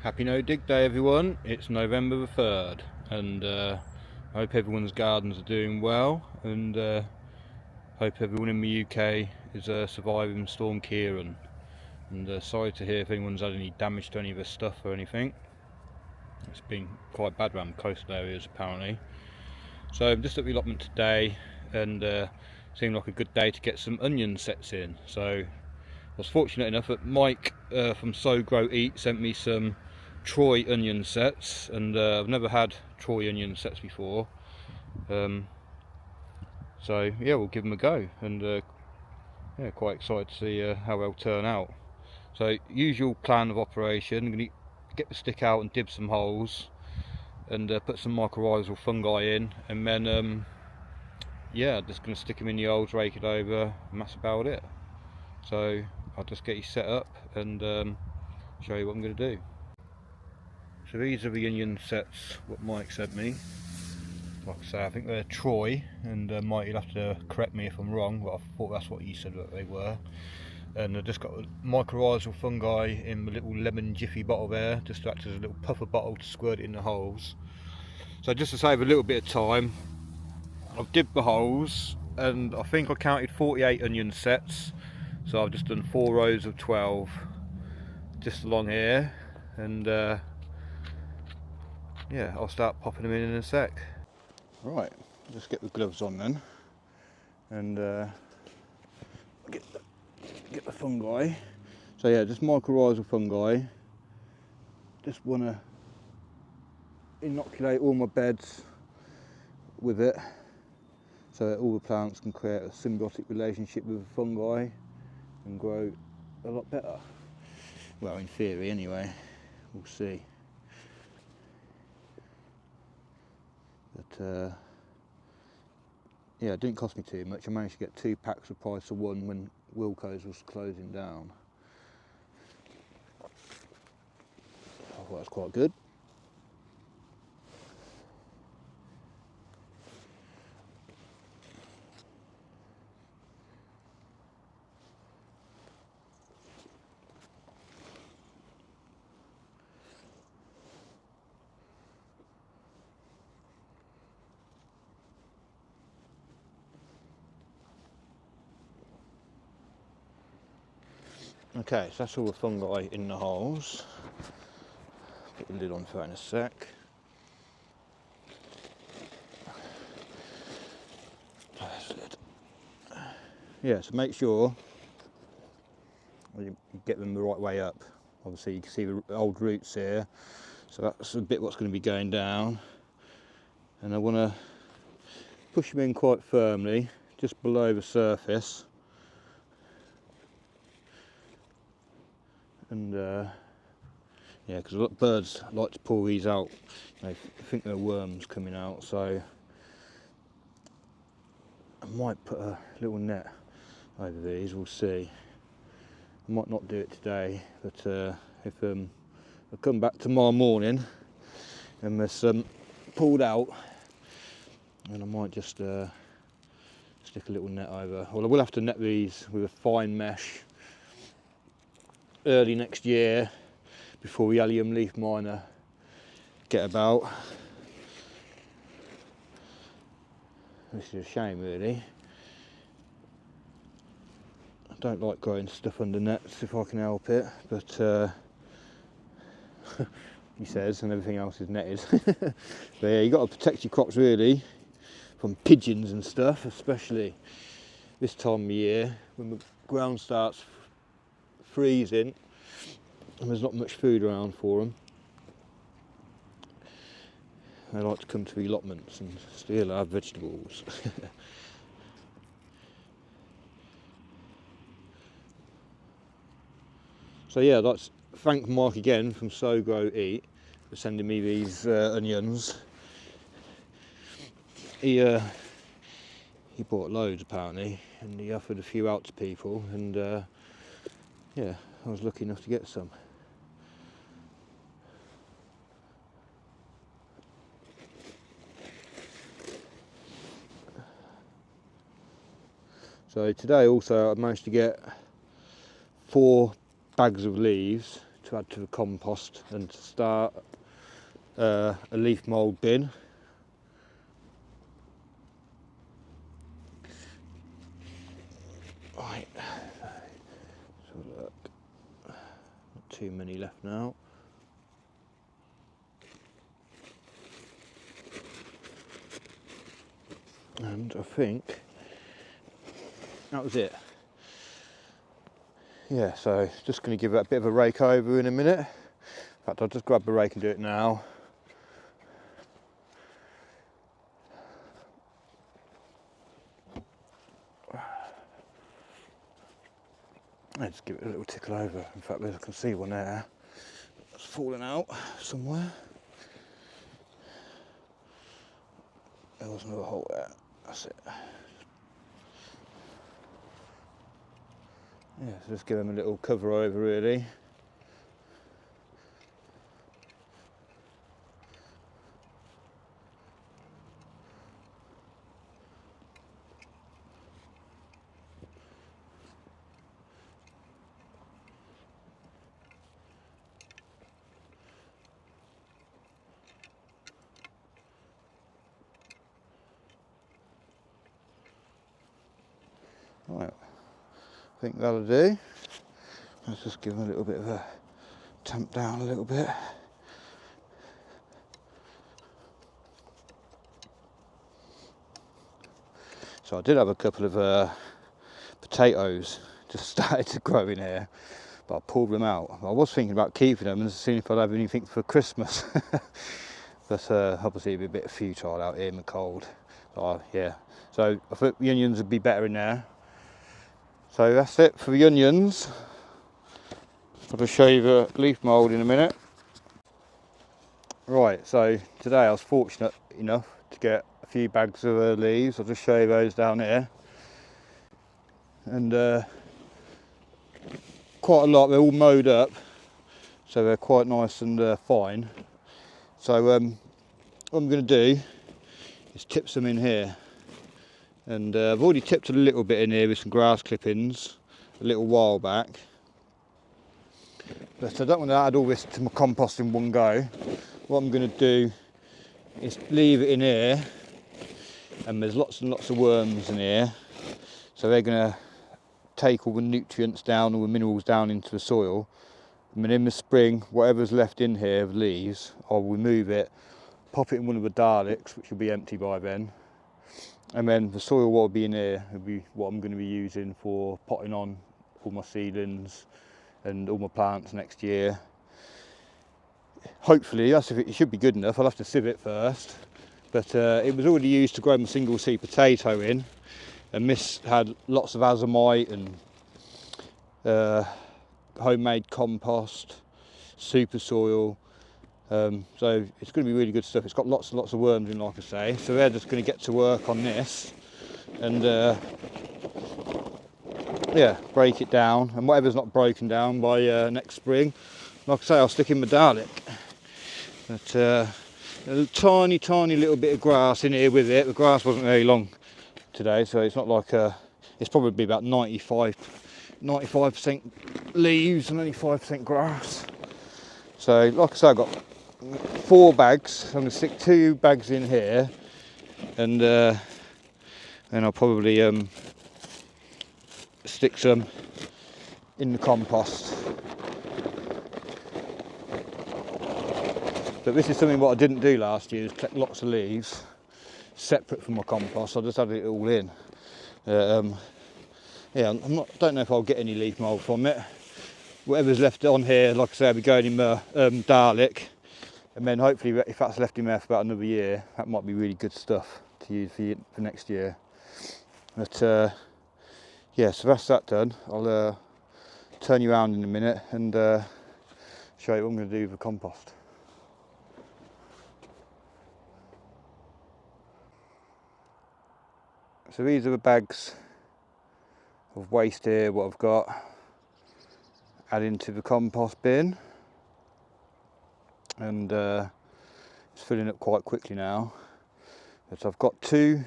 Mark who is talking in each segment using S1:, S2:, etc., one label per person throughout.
S1: Happy No Dig Day everyone, it's November the 3rd and I hope everyone's gardens are doing well and hope everyone in the UK is surviving Storm Kieran, and sorry to hear if anyone's had any damage to any of their stuff or anything. It's been quite bad around the coastal areas apparently. So I'm just at the allotment today and seemed like a good day to get some onion sets in. So I was fortunate enough that Mike from Sow Grow Eat sent me some Troy onion sets, and I've never had Troy onion sets before, so yeah, we'll give them a go, and yeah, quite excited to see how they'll turn out. So usual plan of operation, I'm going to get the stick out and dib some holes and put some mycorrhizal fungi in, and then yeah, just going to stick them in the holes, rake it over, and that's about it. So I'll just get you set up and show you what I'm going to do. So these are the onion sets what Mike sent me. Like I say, I think they're Troy, and Mike, you'll have to correct me if I'm wrong, but I thought that's what you said that they were. And I've just got mycorrhizal fungi in the little lemon jiffy bottle there, just to act as a little puffer bottle to squirt it in the holes. So just to save a little bit of time, I've dibbed the holes, and I think I counted 48 onion sets. So I've just done 4 rows of 12 just along here, and yeah, I'll start popping them in a sec. Right, just get the gloves on then, and get the fungi. So yeah, just mycorrhizal fungi. Just want to inoculate all my beds with it, so that all the plants can create a symbiotic relationship with the fungi and grow a lot better. Well, in theory anyway, we'll see. But yeah, it didn't cost me too much. I managed to get 2 packs for the price of 1 when Wilco's was closing down. I thought that's quite good. Okay, so that's all the fungi in the holes. Put the lid on for that in a sec. Yeah, so make sure you get them the right way up. Obviously you can see the old roots here, so that's a bit what's going to be going down. And I want to push them in quite firmly, just below the surface. And yeah, because a lot of birds like to pull these out. They think they're worms coming out, so I might put a little net over these, we'll see. I might not do it today, but if I come back tomorrow morning and there's some pulled out, then I might just stick a little net over. Well, I will have to net these with a fine mesh early next year before the allium leaf miner get about. This is a shame really. I don't like growing stuff under nets if I can help it, but he says, and everything else is netted. But yeah, you've got to protect your crops really from pigeons and stuff, especially this time of year when the ground starts freezing and there's not much food around for them. They like to come to the allotments and steal our vegetables. So yeah, I'd like to thank Mark again from Sow Grow Eat for sending me these onions. He bought loads apparently, and he offered a few out to people, and yeah, I was lucky enough to get some. So today also I managed to get 4 bags of leaves to add to the compost and to start a leaf mould bin. Right, so look, not too many left now. And I think that was it. Yeah, so just going to give it a bit of a rake over in a minute. In fact, I'll just grab the rake and do it now. Let's give it a little tickle over. In fact, I can see one there. It's fallen out somewhere. There was another hole there. That's it. Yeah, so just give them a little cover over really. Right, I think that'll do. Let's just give them a little bit of a tamp down a little bit. So I did have a couple of potatoes just started to grow in here, but I pulled them out. I was thinking about keeping them and seeing if I'd have anything for Christmas. But obviously it'd be a bit futile out here in the cold. Yeah, so I thought the onions would be better in there. So that's it for the onions. I'll just show you the leaf mould in a minute. Right, so today I was fortunate enough to get a few bags of leaves. I'll just show you those down here. And quite a lot, they're all mowed up, so they're quite nice and fine. So what I'm going to do is tip some in here. And I've already tipped a little bit in here with some grass clippings a little while back. But I don't want to add all this to my compost in one go. What I'm going to do is leave it in here, and there's lots and lots of worms in here, so they're going to take all the nutrients down, all the minerals down into the soil. And then in the spring, whatever's left in here of leaves, I'll remove it, pop it in one of the Daleks, which will be empty by then. And then the soil what will be in here will be what I'm going to be using for potting on all my seedlings and all my plants next year. Hopefully, it should be good enough. I'll have to sieve it first. But it was already used to grow my single seed potato in. And this had lots of azomite and homemade compost, super soil. So it's going to be really good stuff. It's got lots and lots of worms in, like I say. So they're just going to get to work on this and yeah, break it down. And whatever's not broken down by next spring, like I say, I'll stick in my Dalek. But a tiny little bit of grass in here with it. The grass wasn't very long today, so it's not like it's probably about 95% leaves and only 5% grass. So like I say, I've got 4 bags. I'm going to stick 2 bags in here, and then I'll probably stick some in the compost. But this is something what I didn't do last year, is collect lots of leaves separate from my compost. I just added it all in. Yeah, don't know if I'll get any leaf mould from it. Whatever's left on here, like I say, I'll be going in my Dalek, and then hopefully if that's left in there for about another year, that might be really good stuff to use for next year. But yeah, so that's that done. I'll turn you around in a minute and show you what I'm going to do with the compost. So these are the bags of waste here, what I've got. Add into the compost bin, and it's filling up quite quickly now. But I've got 2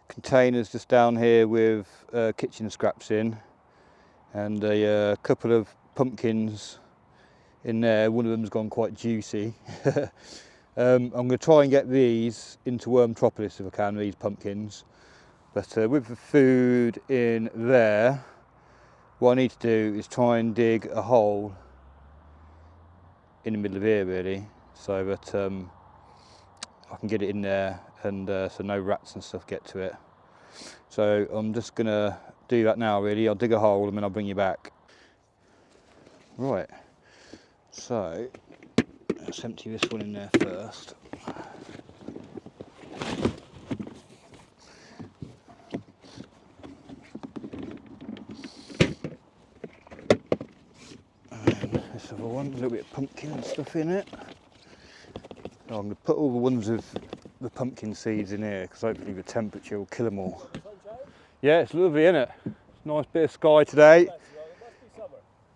S1: containers just down here with kitchen scraps in, and a couple of pumpkins in there. One of them's gone quite juicy. I'm going to try and get these into wormtropolis if I can, these pumpkins. But with the food in there, what I need to do is try and dig a hole in the middle of here really, so that I can get it in there and so no rats and stuff get to it. So I'm just going to do that now really. I'll dig a hole and then I'll bring you back. Right, so let's empty this one in there first. And this other one, a little bit of pumpkin and stuff in it. I'm going to put all the ones with the pumpkin seeds in here because hopefully the temperature will kill them all. Yeah, it's lovely, isn't it? Nice bit of sky today.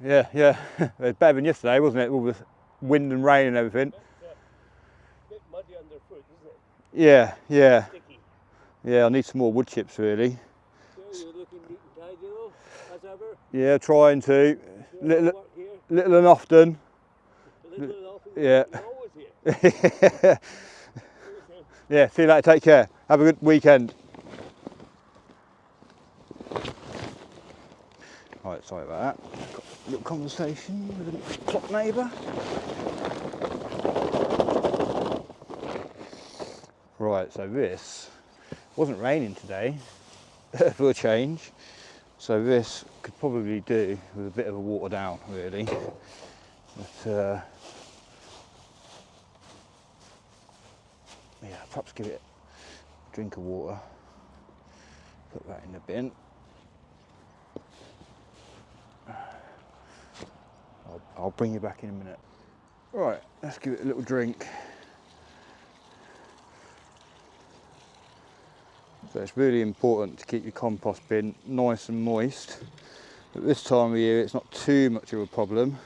S1: Yeah, yeah. It was better than yesterday, wasn't it? All the wind and rain and everything.
S2: A bit muddy underfoot, isn't it?
S1: Yeah, yeah.
S2: Sticky.
S1: Yeah, I need some more wood chips really.
S2: So you're looking neat and tidy though, as ever?
S1: Yeah, trying to. Little and often.
S2: Little and often.
S1: Yeah.
S2: You're always here.
S1: Yeah, see you later, take care. Have a good weekend. Right, sorry about that. Got a little conversation with a clock neighbour. Right, so this wasn't raining today for a change. So this could probably do with a bit of a water down really. But yeah, perhaps give it a drink of water. Put that in the bin. I'll bring you back in a minute. Right, let's give it a little drink. So it's really important to keep your compost bin nice and moist. At this time of year it's not too much of a problem,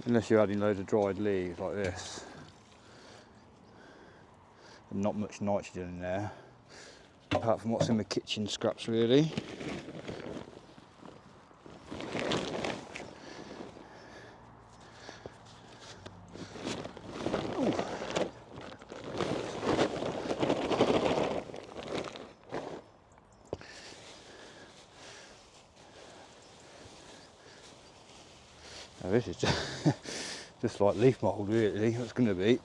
S1: unless you're adding loads of dried leaves like this. And not much nitrogen in there, apart from what's in the kitchen scraps really. Now this is just like leaf mould really, it's going to be.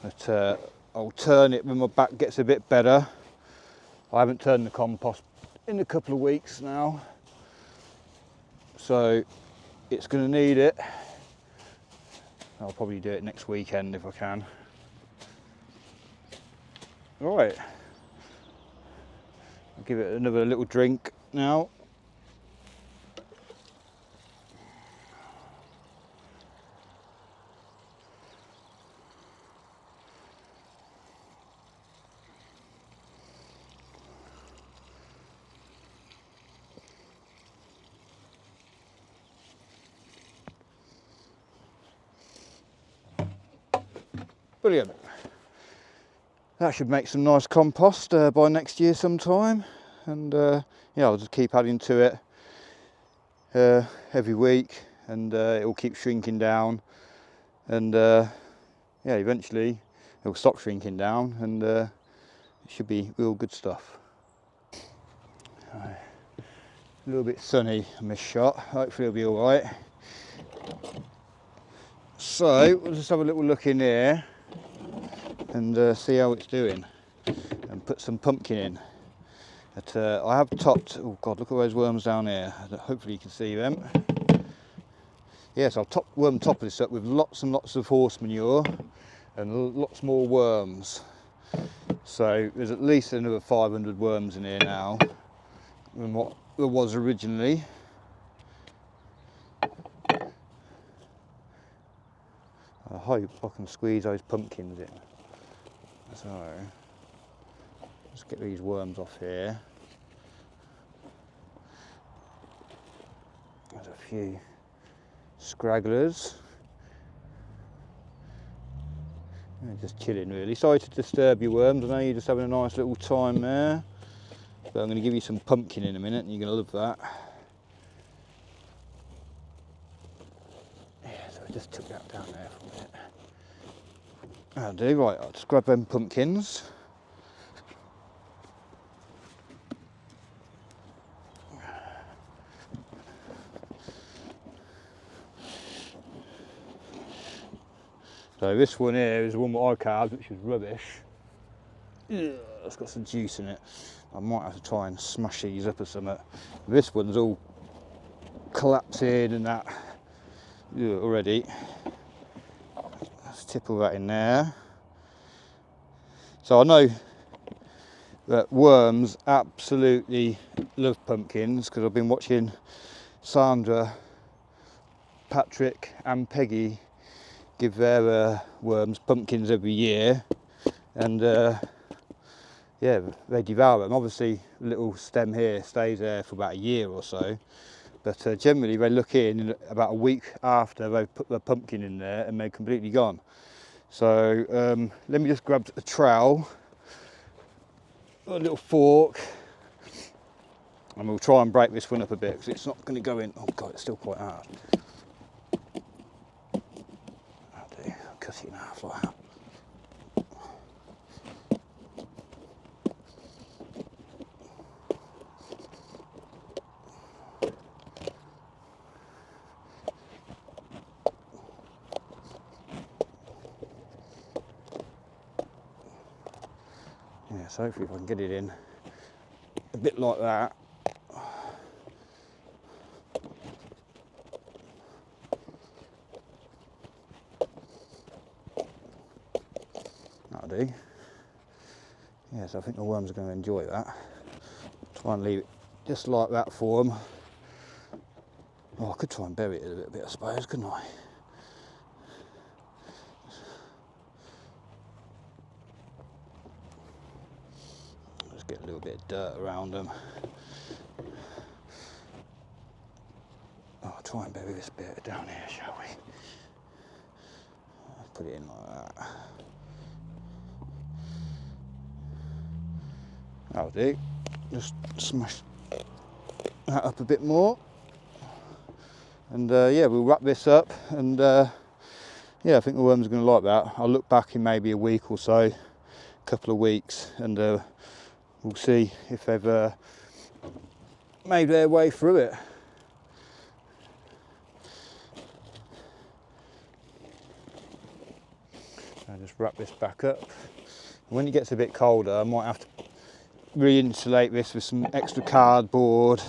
S1: But I'll turn it when my back gets a bit better. I haven't turned the compost in a couple of weeks now, so it's going to need it. I'll probably do it next weekend if I can. Right, I'll give it another little drink now. Brilliant. That should make some nice compost by next year sometime, and yeah, I'll just keep adding to it every week, and it will keep shrinking down, and yeah, eventually it will stop shrinking down, and it should be real good stuff. A little bit sunny on this shot, hopefully it'll be all right. So we'll just have a little look in here and see how it's doing, and put some pumpkin in. But I have topped, oh god, look at those worms down here, hopefully you can see them. Yes, I'll top this up with lots and lots of horse manure and lots more worms. So there's at least another 500 worms in here now than what there was originally. I hope I can squeeze those pumpkins in. So, let's get these worms off here. There's a few scragglers. They're just chilling really. Sorry to disturb you worms, I know you're just having a nice little time there. But I'm going to give you some pumpkin in a minute and you're going to love that. Yeah, so just took that down there for a minute. I'll do, right, I'll just grab them pumpkins. So this one here is the one that I carved, which is rubbish. It's got some juice in it. I might have to try and smash these up or something. This one's all collapsing and that already. Let's tipple that in there. So I know that worms absolutely love pumpkins because I've been watching Sandra, Patrick and Peggy give their worms pumpkins every year, and yeah, they devour them. Obviously the little stem here stays there for about a year or so, but generally they look in about a week after they've put the pumpkin in there and they're completely gone. So let me just grab a trowel, a little fork, and we'll try and break this one up a bit because it's not going to go in. Oh god, it's still quite hard. I'll cut it in half like that. Yeah, so hopefully if I can get it in a bit like that. That'll do. Yeah, so I think the worms are going to enjoy that. Try and leave it just like that for them. Oh, I could try and bury it a little bit, I suppose, couldn't I? Just get a little bit of dirt around them. Oh, I'll try and bury this bit down here, shall we? Put it in like that. That'll do. Just smash that up a bit more. And yeah, we'll wrap this up, and yeah, I think the worms are going to like that. I'll look back in maybe a week or so, a couple of weeks, and we'll see if they've made their way through it. I'll just wrap this back up. When it gets a bit colder, I might have to re-insulate this with some extra cardboard,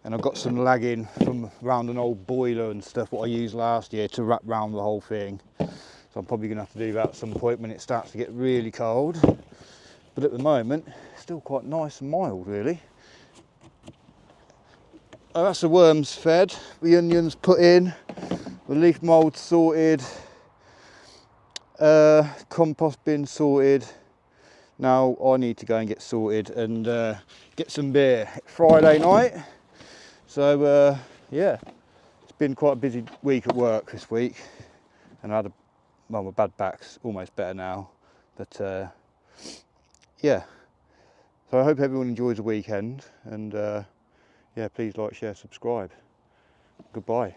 S1: and I've got some lagging from around an old boiler and stuff what I used last year to wrap round the whole thing. So I'm probably going to have to do that at some point when it starts to get really cold. But at the moment, it's still quite nice and mild, really. Oh, that's the worms fed, the onions put in, the leaf mould sorted, compost bin sorted. Now I need to go and get sorted and get some beer. It's Friday night, so yeah, it's been quite a busy week at work this week, and I had well, my bad back's almost better now, but yeah. So I hope everyone enjoys the weekend, and yeah, please like, share, subscribe. Goodbye.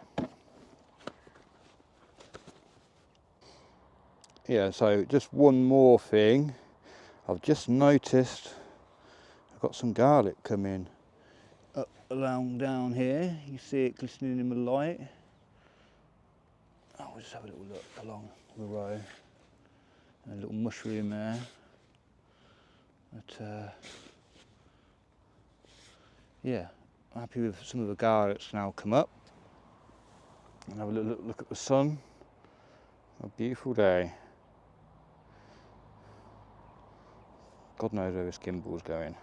S1: Yeah, so just one more thing. I've just noticed I've got some garlic coming up along down here. You see it glistening in the light. I'll just have a little look along the row. And a little mushroom there. But yeah, I'm happy with some of the garlics now come up. And have a little look at the sun. A beautiful day. God knows where this gimbal's going.